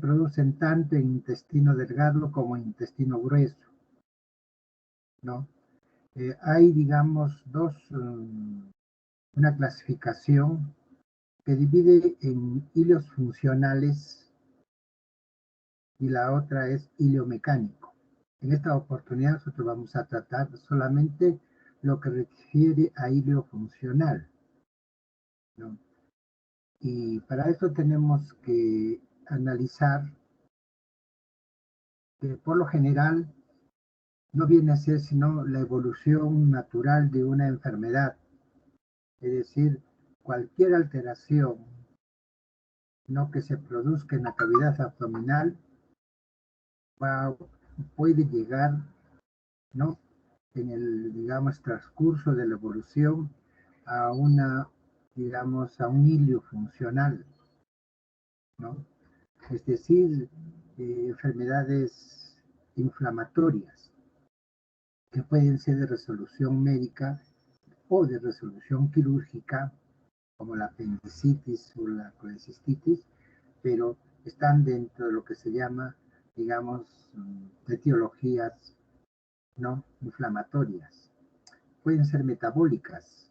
producen tanto en intestino delgado como en intestino grueso, ¿no? Hay, digamos, una clasificación que divide en hilios funcionales y la otra es hilio mecánico. En esta oportunidad nosotros vamos a tratar solamente lo que refiere a hilio funcional, ¿no? Y para eso tenemos que analizar que por lo general no viene a ser sino la evolución natural de una enfermedad, es decir, cualquier alteración, ¿no?, que se produzca en la cavidad abdominal puede llegar, ¿no?, en el, digamos, transcurso de la evolución a digamos, a un hilio funcional, ¿no? Es decir, enfermedades inflamatorias que pueden ser de resolución médica o de resolución quirúrgica, como la apendicitis o la colecistitis, pero están dentro de lo que se llama, digamos, etiologías no inflamatorias. Pueden ser metabólicas,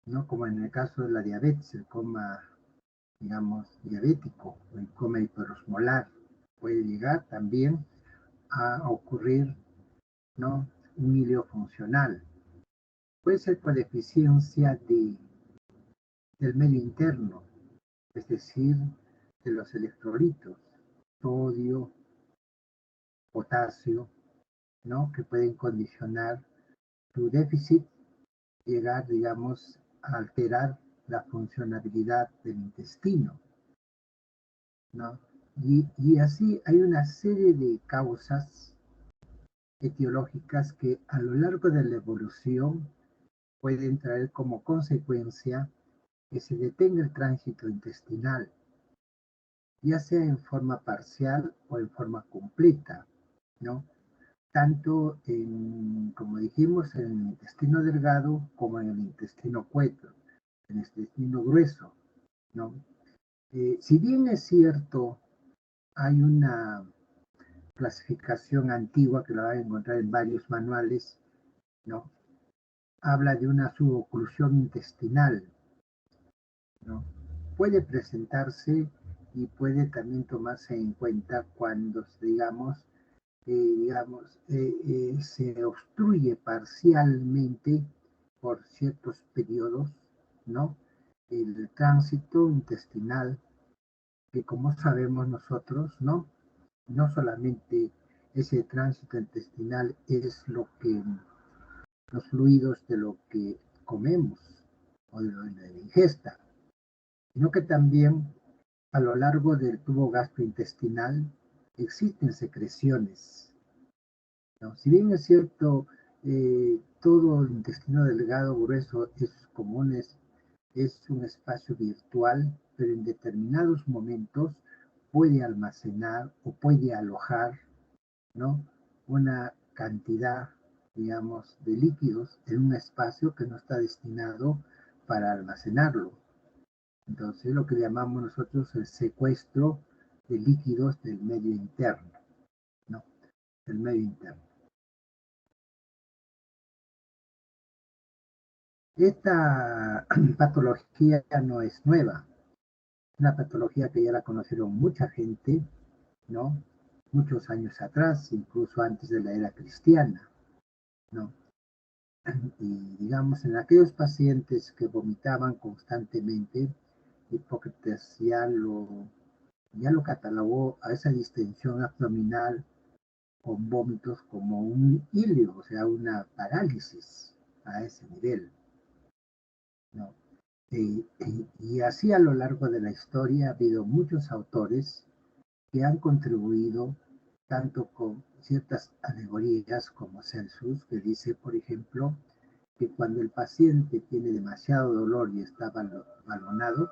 ¿no?, como en el caso de la diabetes, el coma, digamos, diabético o el coma hiperosmolar. Puede llegar también a ocurrir, ¿no?, un hilio funcional. Puede ser por deficiencia del medio interno, es decir, de los electrolitos, sodio, potasio, ¿no?, que pueden condicionar su déficit, llegar, digamos, a alterar la funcionabilidad del intestino, ¿no? Y así hay una serie de causas etiológicas que a lo largo de la evolución pueden traer como consecuencia que se detenga el tránsito intestinal, ya sea en forma parcial o en forma completa, ¿no? Tanto como dijimos, en el intestino delgado como en el intestino cueto, en el intestino grueso, ¿no? Si bien es cierto, hay una clasificación antigua que la van a encontrar en varios manuales, ¿no? Habla de una suboclusión intestinal, ¿no? Puede presentarse y puede también tomarse en cuenta cuando, se obstruye parcialmente por ciertos periodos, ¿no?, el tránsito intestinal, que como sabemos nosotros, ¿no?, no solamente ese tránsito intestinal es los fluidos de lo que comemos o de la ingesta, sino que también a lo largo del tubo gastrointestinal existen secreciones, ¿no? Si bien es cierto, todo el intestino delgado grueso es un espacio virtual, pero en determinados momentos puede almacenar o puede alojar, ¿no?, una cantidad, digamos, de líquidos en un espacio que no está destinado para almacenarlo. Entonces, lo que llamamos nosotros el secuestro de líquidos del medio interno, ¿no?, del medio interno. Esta patología no es nueva, una patología que ya la conocieron mucha gente, ¿no?, muchos años atrás, incluso antes de la era cristiana, ¿no? Y digamos, en aquellos pacientes que vomitaban constantemente, Hipócrates ya lo catalogó a esa distensión abdominal con vómitos como un hilio, o sea, una parálisis a ese nivel, ¿no? Y así a lo largo de la historia ha habido muchos autores que han contribuido tanto con ciertas alegorías como Celsus, que dice, por ejemplo, que cuando el paciente tiene demasiado dolor y está balonado,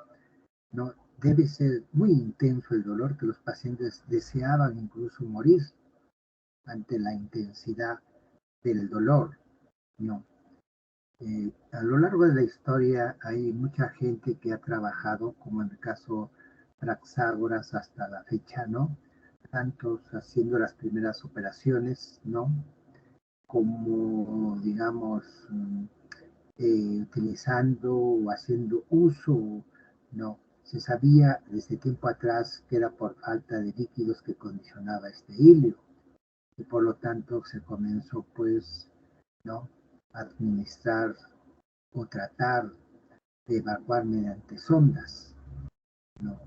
¿no?, debe ser muy intenso el dolor que los pacientes deseaban incluso morir ante la intensidad del dolor, ¿no? A lo largo de la historia hay mucha gente que ha trabajado, como en el caso Praxágoras hasta la fecha, ¿no? Tanto haciendo las primeras operaciones, ¿no? Como, digamos, utilizando o haciendo uso, ¿no? Se sabía desde tiempo atrás que era por falta de líquidos que condicionaba este hilio, y por lo tanto se comenzó, pues, ¿no? A administrar o tratar de evacuar mediante sondas, ¿no?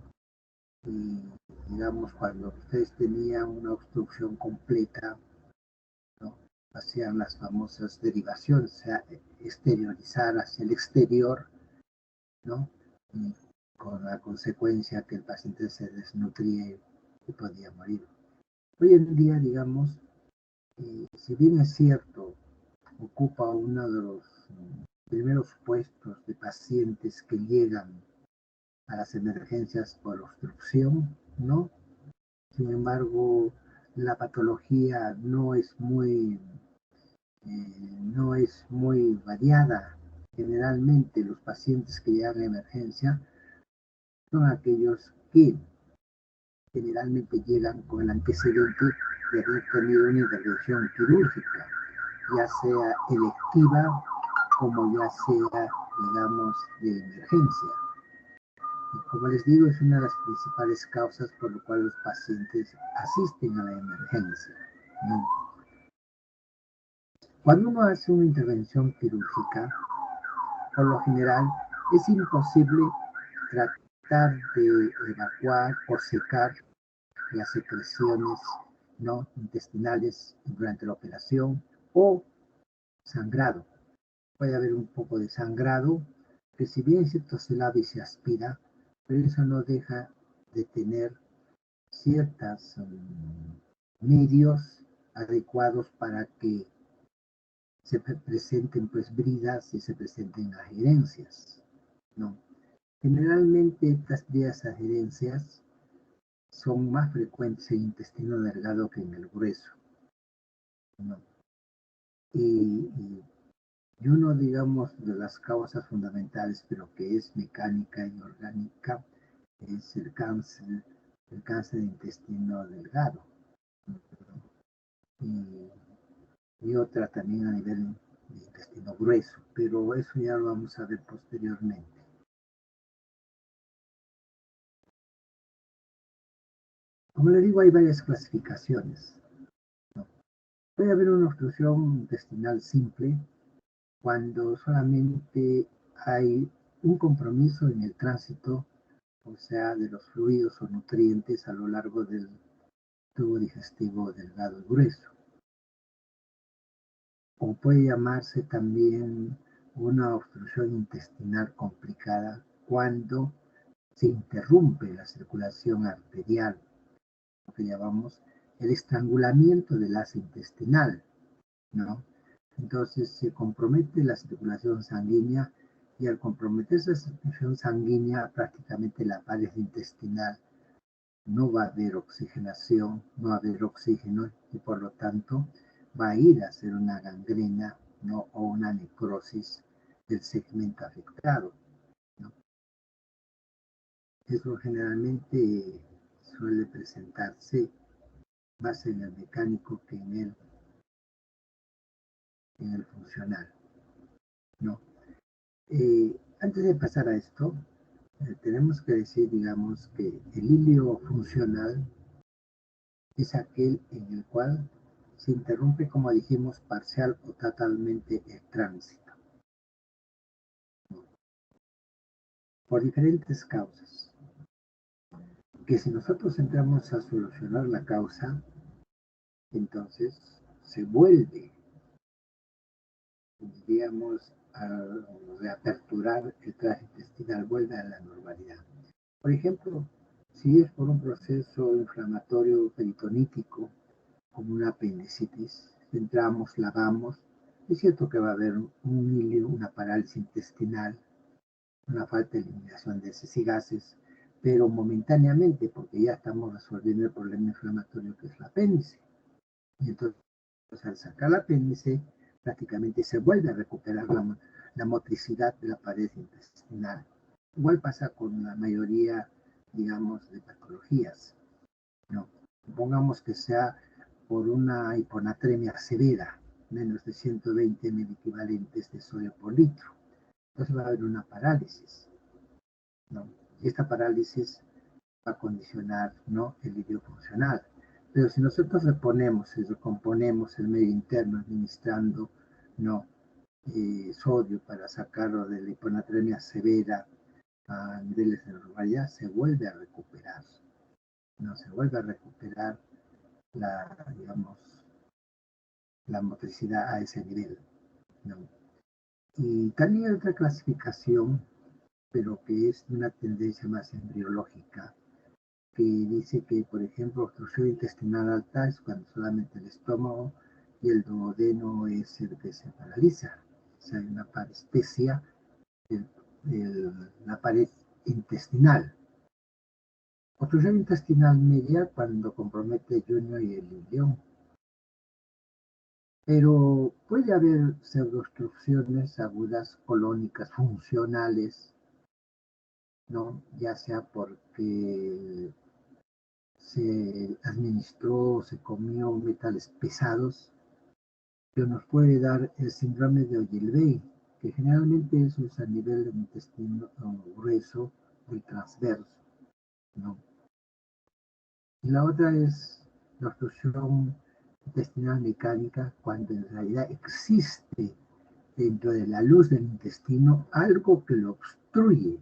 Y digamos, cuando ustedes tenían una obstrucción completa, ¿no? Hacían las famosas derivaciones, o sea, exteriorizar hacia el exterior, ¿no? Y con la consecuencia que el paciente se desnutría y podía morir. Hoy en día, digamos, si bien es cierto, ocupa uno de los primeros puestos de pacientes que llegan a las emergencias por obstrucción, ¿no? Sin embargo, la patología no es muy variada. Generalmente los pacientes que llegan a emergencia son aquellos que generalmente llegan con el antecedente de haber tenido una intervención quirúrgica, ya sea electiva como ya sea, digamos, de emergencia. Y como les digo, es una de las principales causas por lo cual los pacientes asisten a la emergencia, ¿no? Cuando uno hace una intervención quirúrgica, por lo general es imposible tratar de evacuar o secar las secreciones, ¿no? Intestinales durante la operación, o sangrado. Puede haber un poco de sangrado, que si bien es cierto se lava y se aspira, pero eso no deja de tener ciertos medios adecuados para que se presenten pues bridas y se presenten adherencias, ¿no? Generalmente estas vías adherencias son más frecuentes en el intestino delgado que en el grueso, ¿no? Y uno, digamos, de las causas fundamentales, pero que es mecánica y orgánica, es el cáncer de intestino delgado, ¿no? Y otra también a nivel de intestino grueso, pero eso ya lo vamos a ver posteriormente. Como le digo, hay varias clasificaciones, ¿no? Puede haber una obstrucción intestinal simple cuando solamente hay un compromiso en el tránsito, o sea, de los fluidos o nutrientes a lo largo del tubo digestivo delgado y grueso. O puede llamarse también una obstrucción intestinal complicada cuando se interrumpe la circulación arterial, lo que llamamos el estrangulamiento del asa intestinal, ¿no? Entonces se compromete la circulación sanguínea, y al comprometerse la circulación sanguínea, prácticamente la pared intestinal no va a haber oxigenación, no va a haber oxígeno, y por lo tanto va a ir a hacer una gangrena, ¿no? O una necrosis del segmento afectado, ¿no? Eso generalmente suele presentarse más en el mecánico que en el funcional, ¿no? Antes de pasar a esto, tenemos que decir, digamos, que el hilio funcional es aquel en el cual se interrumpe, como dijimos, parcial o totalmente el tránsito, ¿no? Por diferentes causas, que si nosotros entramos a solucionar la causa, entonces se vuelve, diríamos, a reaperturar el tracto intestinal, vuelve a la normalidad. Por ejemplo, si es por un proceso inflamatorio peritonítico, como una apendicitis, entramos, lavamos, es cierto que va a haber un hilio, una parálisis intestinal, una falta de eliminación de heces y gases, pero momentáneamente, porque ya estamos resolviendo el problema inflamatorio que es el apéndice. Y entonces, al sacar el apéndice, prácticamente se vuelve a recuperar la motricidad de la pared intestinal. Igual pasa con la mayoría digamos, de patologías, ¿no? Supongamos que sea por una hiponatremia severa, menos de 120 mil equivalentes de sodio por litro. Entonces va a haber una parálisis, ¿no? Y esta parálisis va a condicionar, ¿no?, el ilirio funcional. Pero si nosotros reponemos y recomponemos el medio interno administrando, ¿no?, sodio para sacarlo de la hiponatremia severa a niveles de normalidad, se vuelve a recuperar, ¿no? Se vuelve a recuperar la, digamos, la motricidad a ese nivel, ¿no? Y también hay otra clasificación, pero que es una tendencia más embriológica, que dice que, por ejemplo, obstrucción intestinal alta es cuando solamente el estómago y el duodeno es el que se paraliza. O sea, hay una parestesia de la pared intestinal. Obstrucción intestinal media cuando compromete el yunio y el ilión. Pero puede haber pseudoobstrucciones agudas colónicas funcionales, ¿no? Ya sea porque se administró, se comió metales pesados, que nos puede dar el síndrome de Ogilvy, que generalmente eso es a nivel del intestino grueso del transverso, ¿no? Y la otra es la obstrucción intestinal mecánica, cuando en realidad existe dentro de la luz del intestino algo que lo obstruye,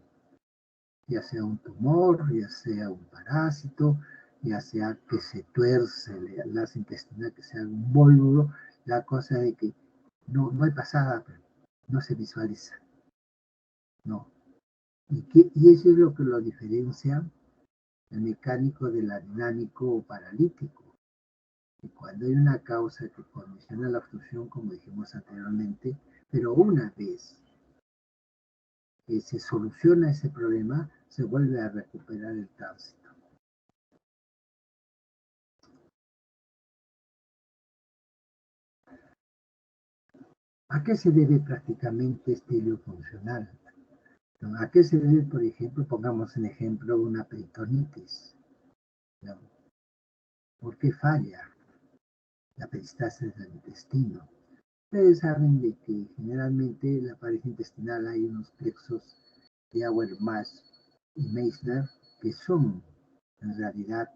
ya sea un tumor, ya sea un parásito, ya sea que se tuerce el asa intestinal, que sea un vólvulo, la cosa de que no hay pasada, pero no se visualiza, no. Y eso es lo que lo diferencia el mecánico del dinámico o paralítico. Y cuando hay una causa que condiciona la obstrucción, como dijimos anteriormente, pero una vez que se soluciona ese problema, se vuelve a recuperar el tránsito. ¿A qué se debe prácticamente este hilo funcional? ¿No? ¿A qué se debe, por ejemplo, pongamos en ejemplo una peritonitis? ¿No? ¿Por qué falla la peristalsis del intestino? Ustedes saben de que generalmente en la pared intestinal hay unos plexos de Auerbach y Meissner que son en realidad,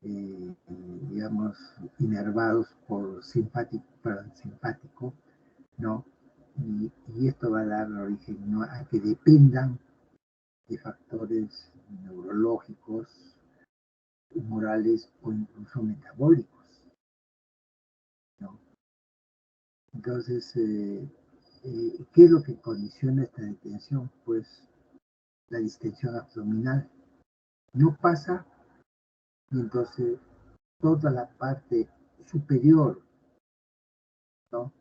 digamos, inervados por simpático, ¿no? Y esto va a dar origen, ¿no?, a que dependan de factores neurológicos, humorales o incluso metabólicos, ¿no? Entonces, ¿qué es lo que condiciona esta distensión? Pues la distensión abdominal. No pasa y entonces toda la parte superior, ¿no?,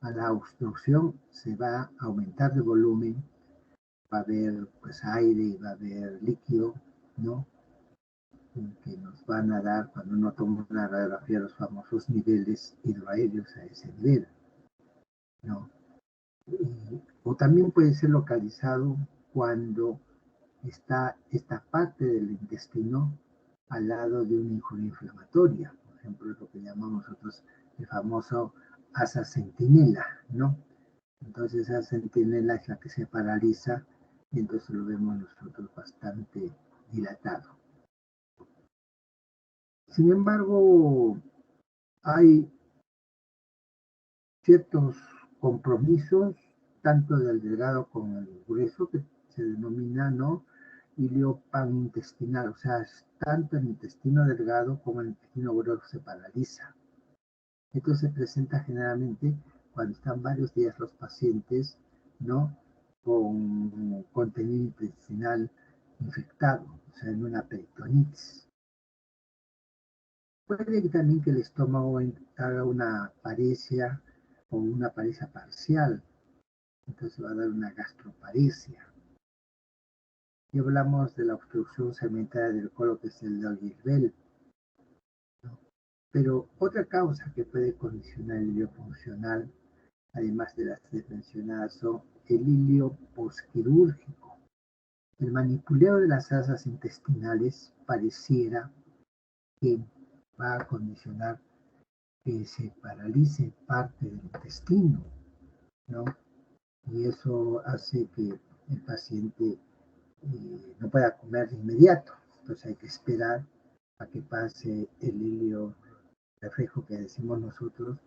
a la obstrucción se va a aumentar de volumen, va a haber pues aire, va a haber líquido, ¿no?, que nos van a dar cuando uno toma una radiografía los famosos niveles hidroaéreos a ese nivel, ¿no? O también puede ser localizado cuando está esta parte del intestino al lado de una injuria inflamatoria, por ejemplo, lo que llamamos nosotros el famoso asa centinela, ¿no? Entonces esa centinela es la que se paraliza y entonces lo vemos nosotros bastante dilatado. Sin embargo, hay ciertos compromisos, tanto del delgado como el grueso, que se denomina, ¿no?, ilio panintestinal, o sea, tanto el intestino delgado como el intestino grueso se paraliza. Esto se presenta generalmente cuando están varios días los pacientes, ¿no?, con contenido intestinal infectado, o sea, en una peritonitis. Puede que también que el estómago haga una paresia o una paresia parcial, entonces va a dar una gastroparesia. Y hablamos de la obstrucción segmentaria del colon, que es el de Ogilvy, ¿no? Pero otra causa que puede condicionar el ilio funcional, además de las mencionadas, son el ilio posquirúrgico, El manipuleo de las asas intestinales pareciera que va a condicionar que se paralice parte del intestino, ¿no? Y eso hace que el paciente no pueda comer de inmediato. Entonces hay que esperar a que pase el hilio reflejo que decimos nosotros,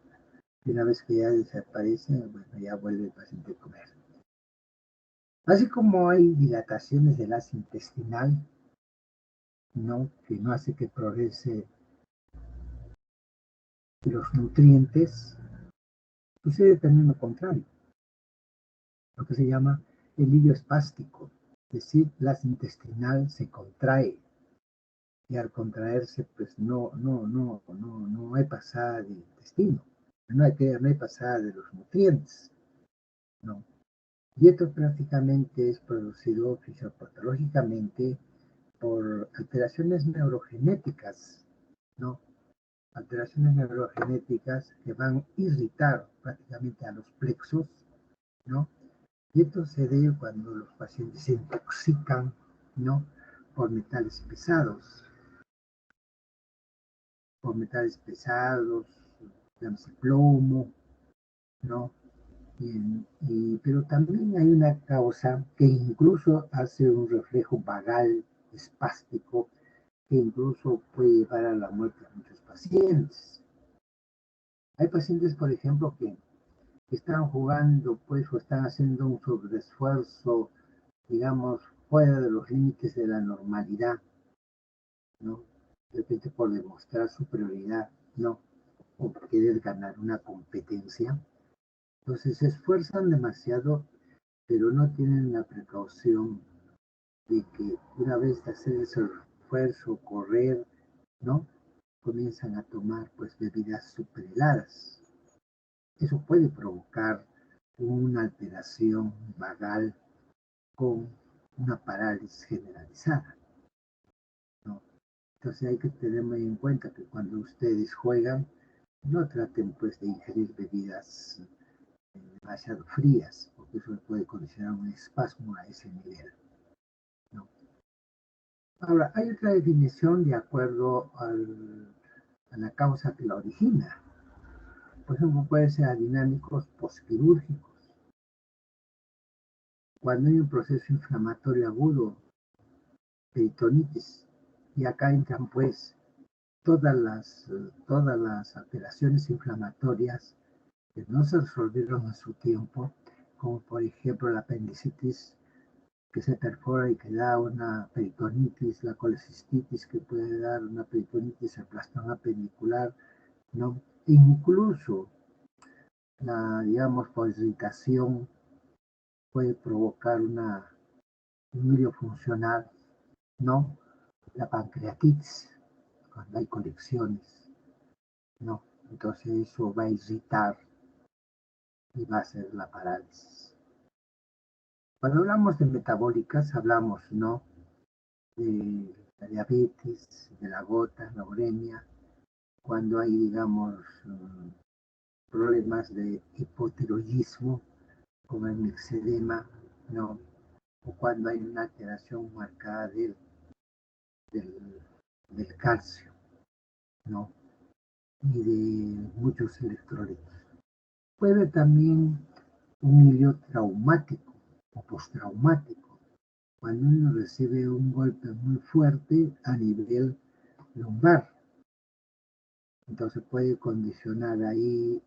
y una vez que ya desaparece, bueno, ya vuelve el paciente a comer. Así como hay dilataciones del asa intestinal, ¿no? Que no hace que progrese los nutrientes, sucede también lo contrario, lo que se llama el hilio espástico, es decir, el asa intestinal se contrae y al contraerse, pues no hay pasada del intestino, no hay pasada de los nutrientes, ¿no? Y esto prácticamente es producido fisiopatológicamente por alteraciones neurogenéticas, ¿no? Alteraciones neurogenéticas que van a irritar prácticamente a los plexos, ¿no? Y esto se debe cuando los pacientes se intoxican, ¿no? Por metales pesados, digamos, plomo, ¿no? Pero también hay una causa que incluso hace un reflejo vagal espástico que incluso puede llevar a la muerte a muchos pacientes. Hay pacientes, por ejemplo, que están jugando, pues, o están haciendo un sobreesfuerzo, digamos, fuera de los límites de la normalidad, ¿no? De repente por demostrar superioridad, ¿no? O querer ganar una competencia. Entonces se esfuerzan demasiado, pero no tienen la precaución de que una vez de hacer ese esfuerzo, correr, ¿no? Comienzan a tomar, pues, bebidas superheladas. Eso puede provocar una alteración vagal con una parálisis generalizada, ¿no? Entonces hay que tener muy en cuenta que cuando ustedes juegan, no traten, pues, de ingerir bebidas demasiado frías, porque eso puede condicionar un espasmo a ese nivel, ¿no? Ahora, hay otra definición de acuerdo a la causa que la origina. Por ejemplo, puede ser adinámicos postquirúrgicos, cuando hay un proceso inflamatorio agudo, peritonitis, y acá entran, pues, todas las alteraciones inflamatorias que no se resolvieron a su tiempo, como por ejemplo la apendicitis que se perfora y que da una peritonitis, la colecistitis que puede dar una peritonitis, el plastoma penicular, ¿no? E incluso digamos, por irritación puede provocar un hilio funcional, ¿no? La pancreatitis, cuando hay colecciones, ¿no? Entonces eso va a irritar y va a ser la parálisis. Cuando hablamos de metabólicas, hablamos, ¿no? De la diabetes, de la gota, la uremia, cuando hay, digamos, problemas de hipotiroidismo, como el mixedema, ¿no? O cuando hay una alteración marcada del, del calcio, ¿no? Y de muchos electrolitos. Puede haber también un hilio traumático o postraumático, cuando uno recibe un golpe muy fuerte a nivel lumbar. Entonces puede condicionar ahí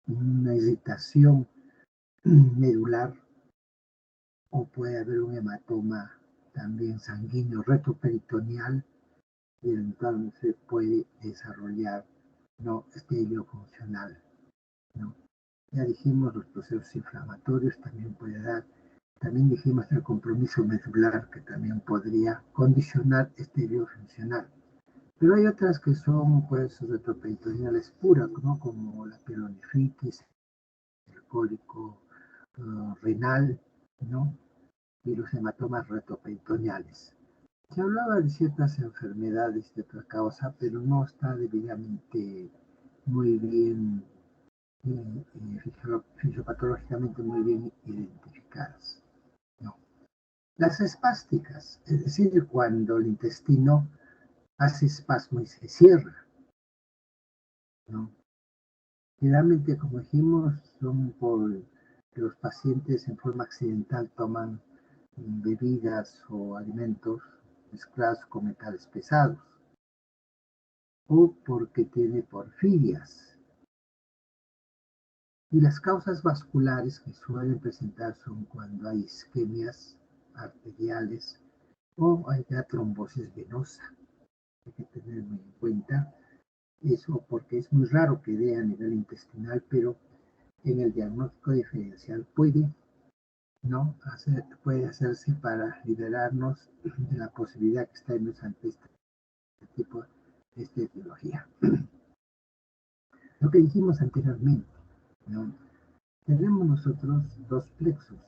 una irritación medular o puede haber un hematoma también sanguíneo retroperitoneal y entonces puede desarrollar, ¿no? Este hilio funcional, ¿no? Ya dijimos los procesos inflamatorios también puede dar, también dijimos el compromiso medular que también podría condicionar este hilio funcional. Pero hay otras que son, pues, retroperitoneales puras, ¿no? Como la pielonefritis, el cólico renal, ¿no? Y los hematomas retroperitoneales. Se hablaba de ciertas enfermedades de otra causa, pero no está debidamente muy bien, fisiopatológicamente muy bien identificadas, ¿no? Las espásticas, es decir, cuando el intestino hace espasmo y se cierra, ¿no? Generalmente, como dijimos, son por que los pacientes en forma accidental toman bebidas o alimentos mezclados con metales pesados, o porque tiene porfirias. Y las causas vasculares que suelen presentar son cuando hay isquemias arteriales o hay una trombosis venosa. Hay que tener muy en cuenta eso porque es muy raro que dé a nivel intestinal, pero en el diagnóstico diferencial puede hacerse para liberarnos de la posibilidad que estemos ante este tipo de etiología. Lo que dijimos anteriormente, ¿no? Tenemos nosotros dos plexos,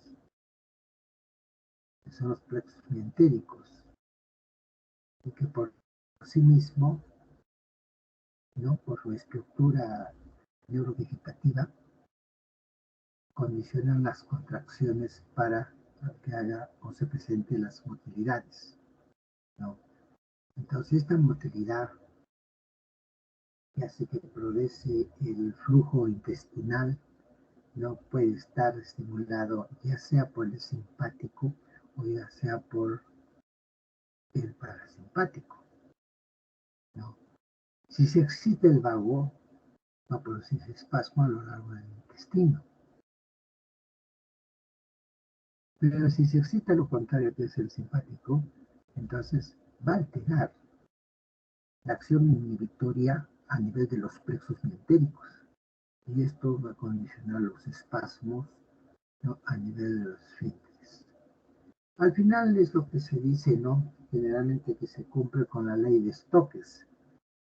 que son los plexos mientéricos, y que por sí mismo, ¿no? Por su estructura neurovegetativa, condicionan las contracciones para que haga o se presenten las motilidades, ¿no? Entonces, esta motilidad que hace que progrese el flujo intestinal no puede estar estimulado ya sea por el simpático o ya sea por el parasimpático, ¿no? Si se excita el vago, va a producirse espasmo a lo largo del intestino. Pero si se excita lo contrario, que es el simpático, entonces va a alterar la acción inhibitoria a nivel de los plexos mientéricos. Y esto va a condicionar los espasmos, ¿no? A nivel de los esfínteres. Al final es lo que se dice, ¿no? Generalmente que se cumple con la ley de Stokes,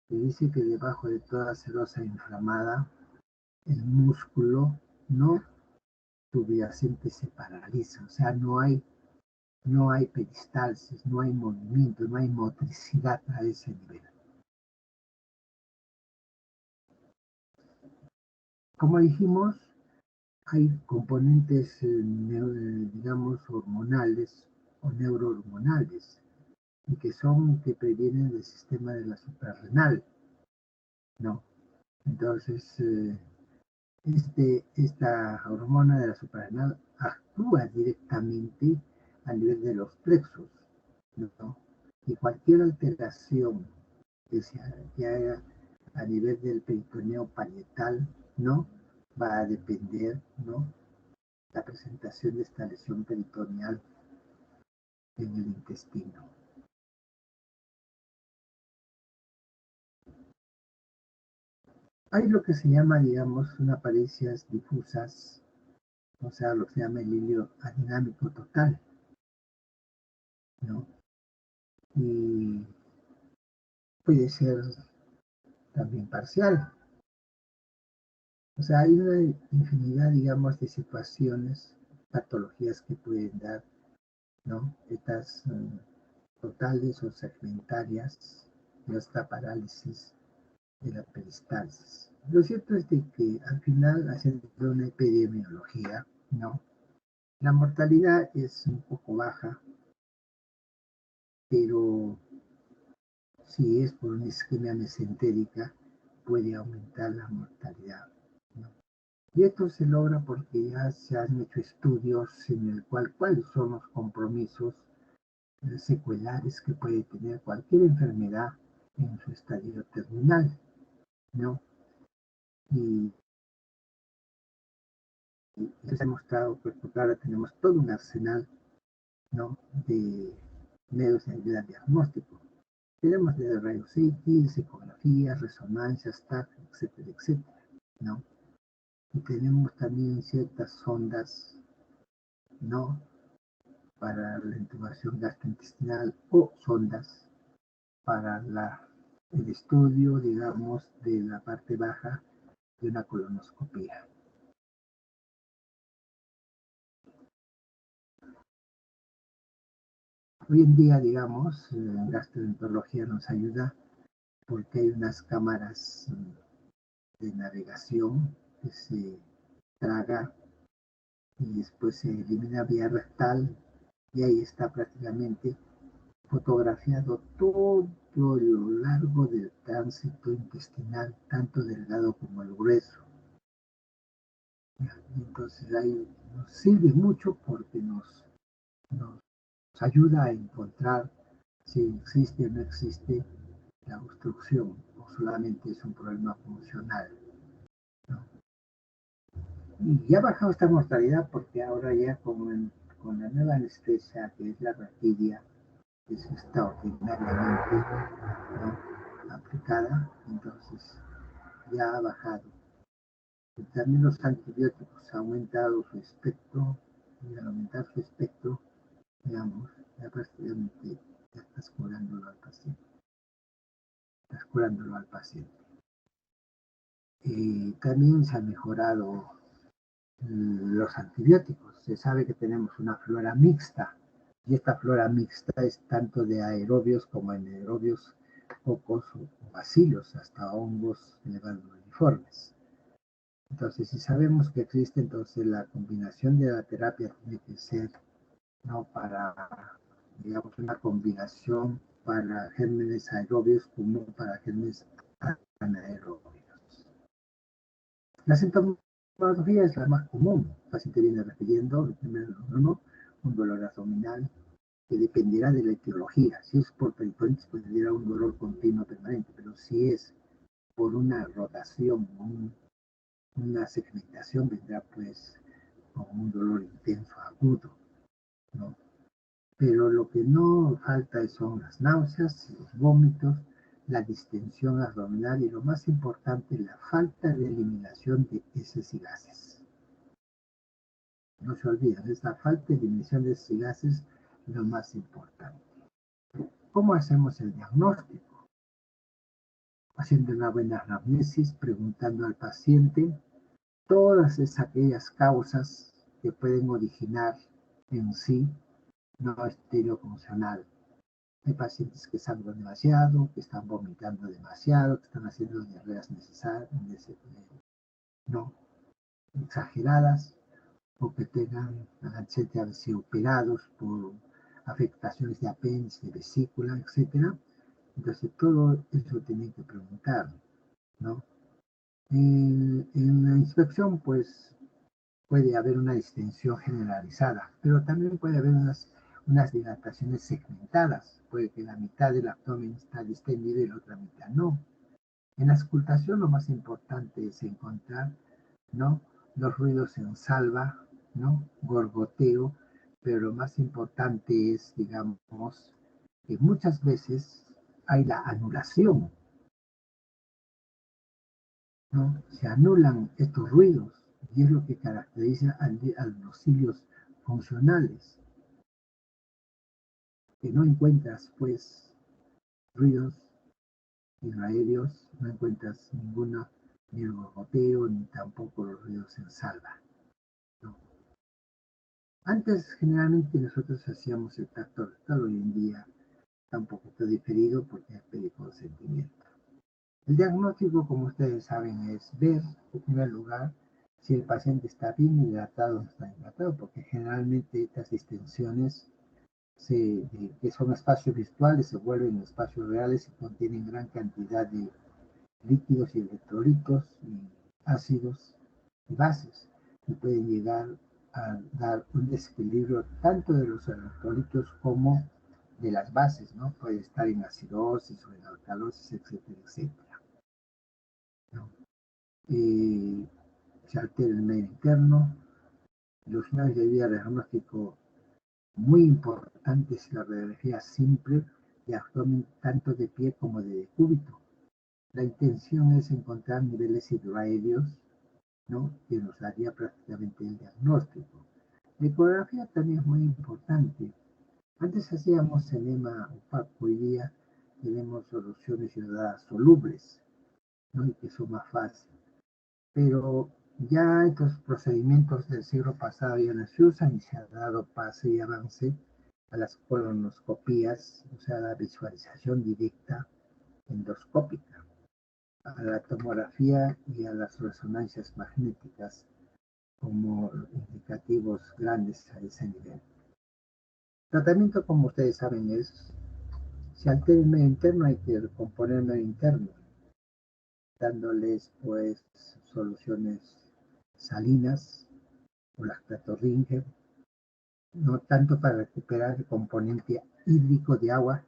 que dice que debajo de toda serosa inflamada, el músculo no subyacente se paraliza, o sea, no hay peristalsis, no hay movimiento, no hay motricidad a ese nivel. Como dijimos, hay componentes, digamos, hormonales o neurohormonales, y que previenen el sistema de la suprarrenal, ¿no? Entonces, esta hormona de la suprarrenal actúa directamente a nivel de los plexos, ¿no? Y cualquier alteración que haga a nivel del peritoneo parietal, ¿no? Va a depender, ¿no? La presentación de esta lesión peritoneal en el intestino. Hay lo que se llama, digamos, unas apariencias difusas, o sea, lo que se llama el hilio adinámico total, ¿no? Y puede ser también parcial. O sea, hay una infinidad, digamos, de situaciones, patologías que pueden dar, ¿no? Estas totales o segmentarias, y esta parálisis de la peristalsis. Lo cierto es de que al final, haciendo una epidemiología, ¿no? La mortalidad es un poco baja, pero si es por una isquemia mesentérica, puede aumentar la mortalidad, ¿no? Y esto se logra porque ya se han hecho estudios en el cual cuáles son los compromisos secuelares que puede tener cualquier enfermedad en su estadio terminal, ¿no? Y, y se ha mostrado pues, porque ahora tenemos todo un arsenal, ¿no? De medios de diagnóstico. Tenemos de rayos X, ecografías, resonancias, TAC, etcétera, etcétera, ¿no? Y tenemos también ciertas sondas, ¿no? Para la intubación gastrointestinal o sondas para el estudio, digamos, de la parte baja de una colonoscopia. Hoy en día, digamos, gastroenterología nos ayuda porque hay unas cámaras de navegación que se traga y después se elimina vía rectal y ahí está prácticamente fotografiado todo lo largo del tránsito intestinal, tanto delgado como el grueso. Entonces ahí nos sirve mucho porque nos ayuda a encontrar si existe o no existe la obstrucción o solamente es un problema funcional, ¿no? Y ya ha bajado esta mortalidad porque ahora ya con la nueva anestesia que es la raquidia, que es extraordinariamente, ¿no?, aplicada, entonces ya ha bajado. Y también los antibióticos han aumentado su espectro, y al aumentar su espectro, digamos, ya prácticamente ya estás curándolo al paciente. Estás curándolo al paciente. También se han mejorado los antibióticos. Se sabe que tenemos una flora mixta, y esta flora mixta es tanto de aerobios como anaerobios, cocos o bacilos, hasta hongos uniformes. Entonces, si sabemos que existe, entonces la combinación de la terapia tiene que ser, ¿no?, para, digamos, una combinación para gérmenes aerobios como para gérmenes anaerobios. La sintomatología es la más común. El paciente viene refiriendo, un dolor abdominal, que dependerá de la etiología. Si es por peritonitis, pues tendrá un dolor continuo permanente, pero si es por una rotación, una segmentación, vendrá pues con un dolor intenso, agudo, ¿no? Pero lo que no falta son las náuseas, los vómitos, la distensión abdominal y lo más importante, la falta de eliminación de heces y gases. No se olviden, esta falta de eliminación de heces y gases es lo más importante. ¿Cómo hacemos el diagnóstico? Haciendo una buena anamnesis, preguntando al paciente todas aquellas causas que pueden originar en sí no estereofuncional. Hay pacientes que sangran demasiado, que están vomitando demasiado, que están haciendo diarreas no exageradas, o que hayan sido operados por afectaciones de apéndice, de vesícula, etc. Entonces todo eso tienen que preguntar, ¿no? En la inspección, pues, puede haber una distensión generalizada, pero también puede haber unas dilataciones segmentadas. Puede que la mitad del abdomen está distendido y la otra mitad no. En la auscultación lo más importante es encontrar, ¿no?, los ruidos en salva, ¿no?, gorgoteo, pero lo más importante es, digamos, que muchas veces hay la anulación, ¿no? Se anulan estos ruidos y es lo que caracteriza a los cilios funcionales, que no encuentras pues ruidos aéreos, no encuentras ninguna, ni el gorgoteo, ni tampoco los ruidos en salva, ¿no? Antes generalmente nosotros hacíamos el tacto rectal, hoy en día está un poquito diferido porque hay pediconsentimiento. El diagnóstico, como ustedes saben, es ver, en primer lugar, si el paciente está bien hidratado o no está hidratado, porque generalmente estas distensiones que son espacios virtuales se vuelven espacios reales y contienen gran cantidad de líquidos y electrolitos y ácidos y bases, y pueden llegar a dar un desequilibrio tanto de los electrolitos como de las bases, ¿no? Puede estar en acidosis o en alcalosis, etcétera, etcétera, ¿no? Se altera el medio interno. Los finales de vida diagnóstico muy importante es la radiografía simple de abdomen tanto de pie como de decúbito. La intención es encontrar niveles hidroaéreos, ¿no?, que nos daría prácticamente el diagnóstico. La ecografía también es muy importante. Antes hacíamos enema opaco, hoy día tenemos soluciones ciudadanas solubles, ¿no?, y que son más fáciles. Pero ya estos procedimientos del siglo pasado ya no se usan y se ha dado paso y avance a las colonoscopías, o sea, la visualización directa endoscópica, a la tomografía y a las resonancias magnéticas como indicativos grandes a ese nivel. Tratamiento, como ustedes saben, es, si altera el medio interno, hay que recomponer el medio interno, dándoles, pues, soluciones salinas o lactatorringe, no tanto para recuperar el componente hídrico de agua,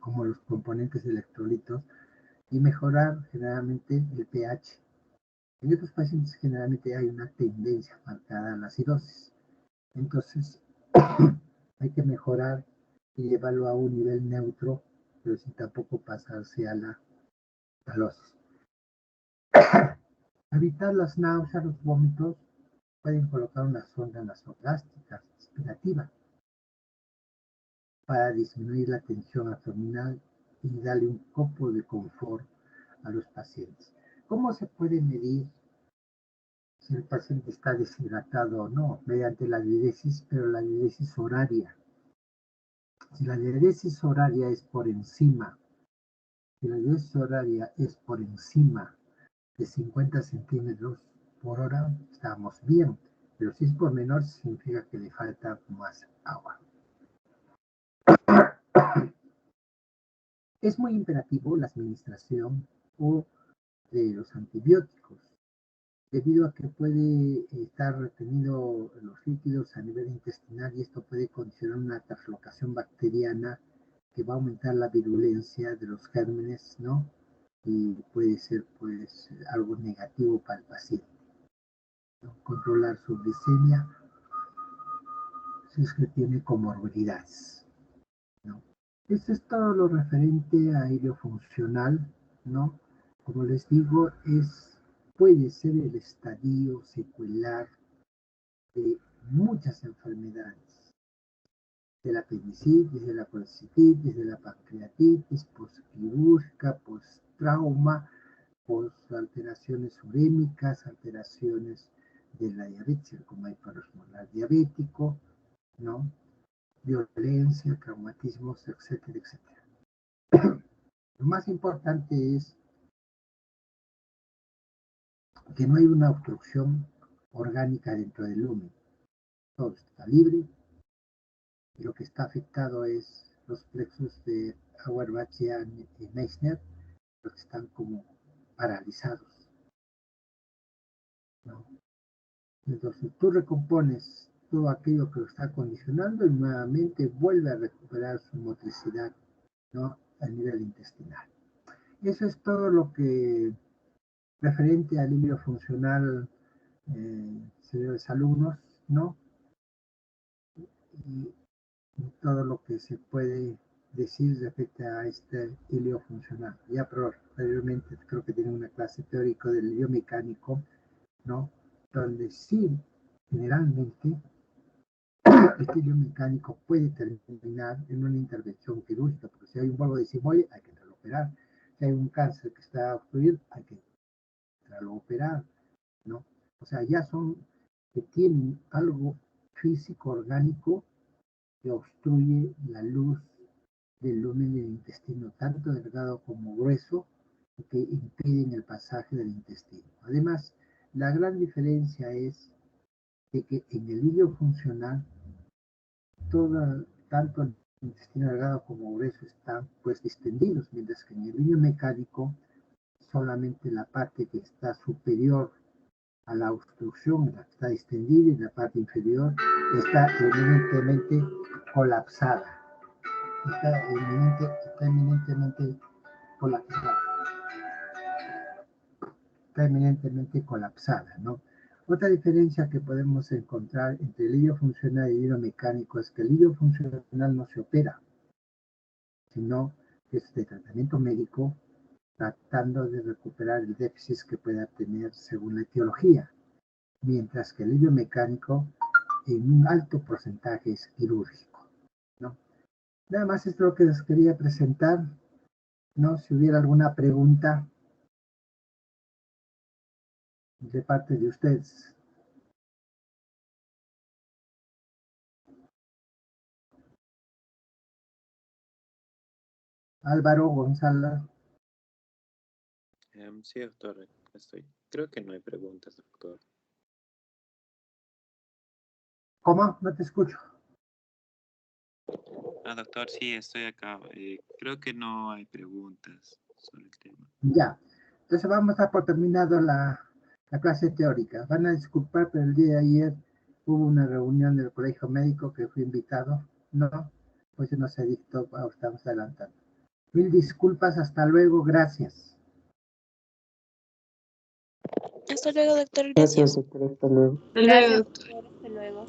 como los componentes electrolitos, y mejorar generalmente el pH. En estos pacientes generalmente hay una tendencia marcada a la acidosis. Entonces, hay que mejorar y llevarlo a un nivel neutro, pero sin tampoco pasarse a la talosis. Evitar las náuseas, los vómitos, pueden colocar una sonda nasogástrica aspirativa para disminuir la tensión abdominal y darle un poco de confort a los pacientes. ¿Cómo se puede medir si el paciente está deshidratado o no? Mediante la diuresis, pero la diuresis horaria. Si la diuresis horaria es por encima, si la diuresis horaria es por encima de 50 centímetros por hora, estamos bien. Pero si es por menor, significa que le falta más agua. Es muy imperativo la administración de los antibióticos, debido a que puede estar retenido los líquidos a nivel intestinal y esto puede condicionar una translocación bacteriana que va a aumentar la virulencia de los gérmenes, ¿no? Y puede ser, pues, algo negativo para el paciente, ¿no? Controlar su glicemia si es que tiene comorbilidades, ¿no? Esto es todo lo referente a ello funcional, ¿no? Como les digo, puede ser el estadio secuelar de muchas enfermedades, de la apendicitis, de la colecitis, de la pancreatitis, postquirúrgica, post-trauma, post-alteraciones urémicas, alteraciones de la diabetes, como hiperosmolar diabético, ¿no? Violencia, traumatismos, etcétera, etcétera. Lo más importante es que no hay una obstrucción orgánica dentro del lumen. Todo está libre y lo que está afectado es los plexos de Auerbach y Meissner, los que están como paralizados, ¿no? Entonces tú recompones todo aquello que lo está condicionando y nuevamente vuelve a recuperar su motricidad, ¿no? A nivel intestinal. Eso es todo lo que referente al hilo funcional, señores alumnos, ¿no? Y todo lo que se puede decir respecto a este hilo funcional. Ya previamente creo que tienen una clase teórica del hilo mecánico, ¿no? Donde sí, generalmente, este hilo mecánico puede terminar en una intervención quirúrgica, porque si hay un valvo de Simoy, hay que entrarlo a operar. Si hay un cáncer que está obstruido, hay que entrarlo a operar, ¿no? O sea, ya son que tienen algo físico, orgánico, que obstruye la luz del lumen del intestino, tanto delgado como grueso, que impiden el pasaje del intestino. Además, la gran diferencia es de que en el hilo funcional, tanto el intestino delgado como grueso están pues distendidos, mientras que en el hilo mecánico solamente la parte que está superior a la obstrucción, la que está distendida, y la parte inferior está eminentemente colapsada. Está eminentemente colapsada. Está eminentemente colapsada, ¿no? Otra diferencia que podemos encontrar entre el hilo funcional y el hilo mecánico es que el hilo funcional no se opera, sino que es de tratamiento médico tratando de recuperar el déficit que pueda tener según la etiología, mientras que el hilo mecánico en un alto porcentaje es quirúrgico, ¿no? Nada más esto es lo que les quería presentar, ¿no? Si hubiera alguna pregunta de parte de ustedes. Álvaro González. Sí, doctor, estoy. Creo que no hay preguntas, doctor. ¿Cómo? No te escucho. Ah, doctor, sí, estoy acá. Creo que no hay preguntas sobre el tema. Ya. Entonces vamos a dar por terminado la clase teórica. Van a disculpar, pero el día de ayer hubo una reunión del colegio médico que fui invitado, ¿no? Pues no se dictó, estamos adelantando. Mil disculpas, hasta luego, gracias. Hasta luego, doctor. Gracias, Gracias. doctor. Hasta luego. Gracias, doctor. Hasta luego.